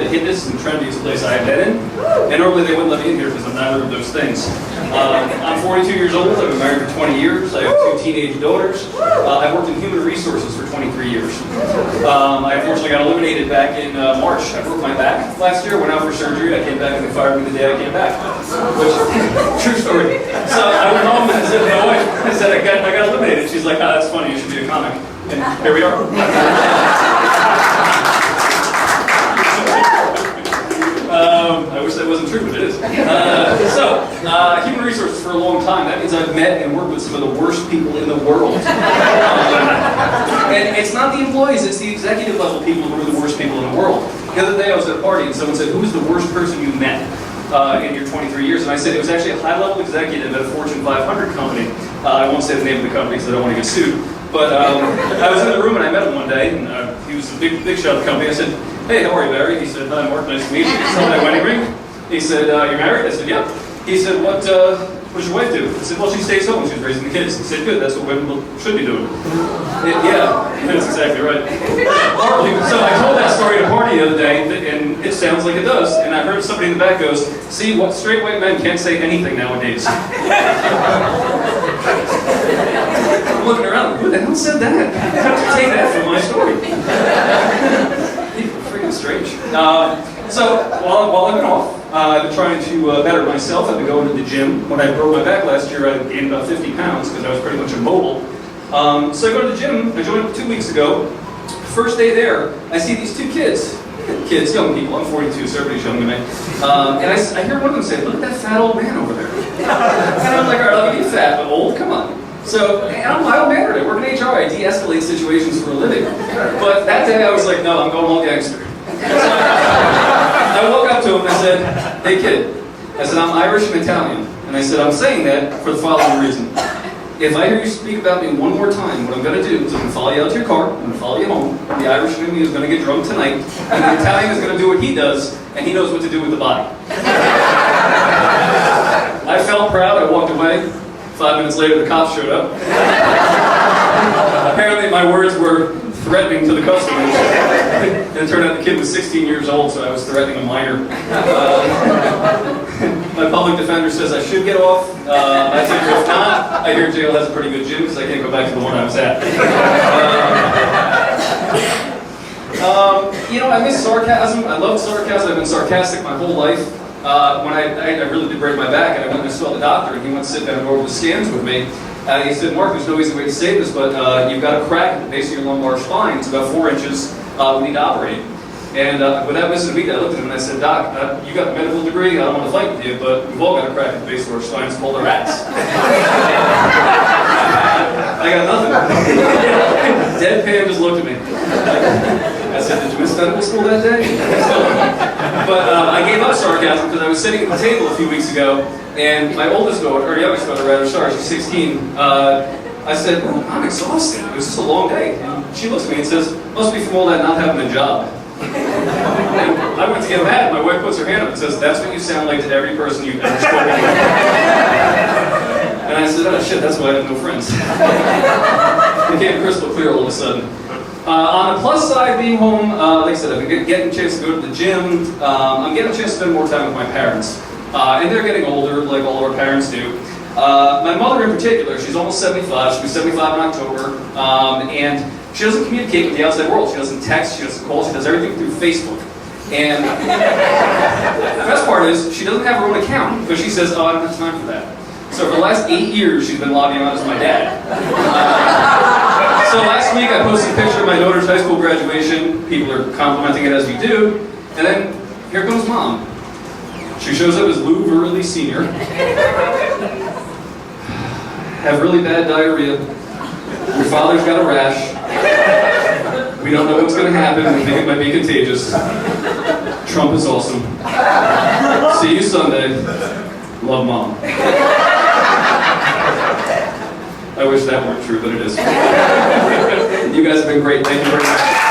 hippest and trendiest place I had been in. And normally they wouldn't let me in here because I'm neither of those things. I'm 42 years old. I've been married for 20 years. I have 2 teenage daughters. I've worked in human resources for 23 years. I unfortunately got eliminated back in March. I broke my back last year, went out for surgery. I came back and they fired me the day I came back. Which, true story. So I went home and I said to my wife, I said, I got eliminated. She's like, oh, that's funny, you should be a comic. And here we are. I wish that wasn't true, but it is. Human resources for a long time. That means I've met and worked with some of the worst people in the world. And it's not the employees, it's the executive level people who are the worst people in the world. The other day I was at a party and someone said, who's the worst person you met in your 23 years? And I said, it was actually a high-level executive at a Fortune 500 company. I won't say the name of the company because I don't want to get sued. But I was in the room and I met him one day, and he was a big shot of the company. I said, hey, how are you, Barry? He said, hi, Mark, nice to meet you. He said, my wedding ring? He said, you're married? I said, yep. He said, what does your wife do? I said, well, she stays home. She's raising the kids. He said, good, that's what women should be doing. Yeah, that's exactly right. So I told that story at a party the other day, and it sounds like it does. And I heard somebody in the back goes, see, what straight white men can't say anything nowadays. I'm looking around, who the hell said that? How did you take that from my story? Freaking strange. So while I've been off, I've been trying to better myself. I've been going to the gym. When I broke my back last year, I gained about 50 pounds because I was pretty much immobile. So I go to the gym. I joined 2 weeks ago. First day there, I see these 2 kids, young people. I'm 42, so everybody's younger than me. And I hear one of them say, look at that fat old man over there. And I'm like, all right, I'll give you fat, but old, come on. So, and I'm mild-mannered. I work in HR. I de-escalate situations for a living. But that day I was like, no, I'm going all gangster. So I woke up to him and I said, hey kid, I said, I'm Irish and Italian. And I said, I'm saying that for the following reason. If I hear you speak about me one more time, what I'm going to do is I'm going to follow you out to your car, I'm going to follow you home, the Irish in me is going to get drunk tonight, and the Italian is going to do what he does, and he knows what to do with the body. I felt proud, I walked away. 5 minutes later, the cops showed up. Apparently my words were threatening to the customers. And it turned out the kid was 16 years old, so I was threatening a minor. My public defender says I should get off. I think if not, I hear jail has a pretty good gym because I can't go back to the one I was at. I miss sarcasm. I love sarcasm. I've been sarcastic my whole life. When I really did break my back, and I went and saw the doctor, and he went to sit down and go over the scans with me. He said, Mark, there's no easy way to say this, but you've got a crack at the base of your lumbar spine. It's about 4 inches. We need to operate. And without missing a beat, I looked at him and I said, Doc, you got a medical degree, I don't want to fight with you, but we've all got a crack at the base of our spines called our ass. I got nothing. Deadpan just looked at me. I said, did you miss medical school that day? But I gave up sarcasm because I was sitting at the table a few weeks ago, and my oldest daughter, or youngest daughter rather, sorry, she's 16, I said, well, I'm exhausted. It was just a long day. And she looks at me and says, must be from all that not having a job. And I went to get mad. My wife puts her hand up and says, that's what you sound like to every person you've ever spoken to. And I said, oh shit, that's why I have no friends. It became crystal clear all of a sudden. On the plus side, being home, like I said, I've been getting a chance to go to the gym. I'm getting a chance to spend more time with my parents. And they're getting older, like all of our parents do. My mother in particular, she's almost 75. She'll be 75 in October. And she doesn't communicate with the outside world. She doesn't text, she doesn't call, she does everything through Facebook. And the best part is, she doesn't have her own account, because she says, oh, I don't have time for that. So for the last 8 years, she's been logging on as my dad. So last week, I posted a picture of my daughter's high school graduation. People are complimenting it as you do. And then, here comes Mom. She shows up as Lou Verley Sr. Have really bad diarrhea. Your father's got a rash. We don't know what's going to happen. We think it might be contagious. Trump is awesome. See you Sunday. Love, Mom. I wish that weren't true, but it is. You guys have been great. Thank you very much.